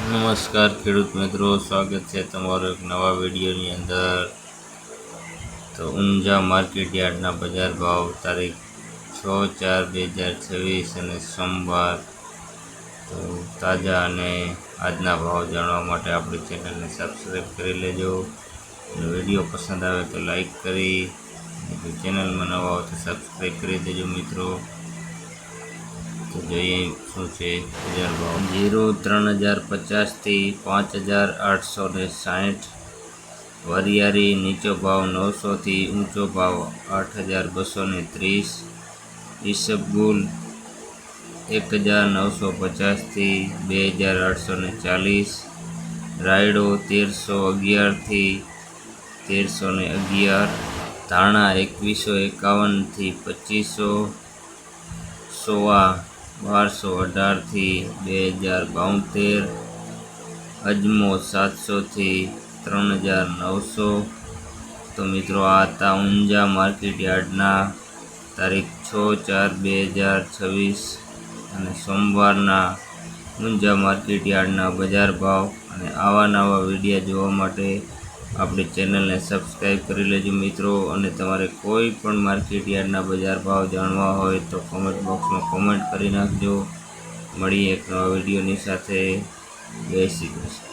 નમસ્કાર ખેડૂત મિત્રો, સ્વાગત છે તમારો એક નવા વિડીયોની અંદર। તો ઊંઝા માર્કેટ યાર્ડના બજાર ભાવ તારીખ 6/4/2026 અને સોમવાર। તો તાજા અને આજના ભાવ જાણવા માટે આપણી ચેનલને સબસ્ક્રાઈબ કરી લેજો અને વિડીયો પસંદ આવે તો લાઈક કરી ચેનલમાં નવા હો તો સબસ્ક્રાઈબ કરી દેજો મિત્રો। તો જોઈએ શું છે બજાર ભાવ। જીરું 3050થી 5860। વરિયાળી નીચો ભાવ 900થી ઊંચો ભાવ 8230। ઈસબગુલ 1950થી 2840। રાયડો 1311થી 1311। ધાણા 2151થી 2500। સોવા 1218થી 2072। અજમો 700થી 3900। તો મિત્રો આ હતા ઊંઝા માર્કેટ યાર્ડના તારીખ 6/4/2026 અને સોમવારના ઊંઝા માર્કેટ યાર્ડના બજાર ભાવ। અને આવા નવા વિડીયો જોવા માટે આપણી ચેનલને સબસ્ક્રાઈબ કરી લેજો મિત્રો। અને તમારે કોઈ પણ માર્કેટ યાર્ડના બજાર ભાવ જાણવા હોય તો કોમેન્ટ બોક્સમાં કોમેન્ટ કરી નાખજો। મળીએ એક નવા વિડીયોની સાથે। જય શ્રી કૃષ્ણ।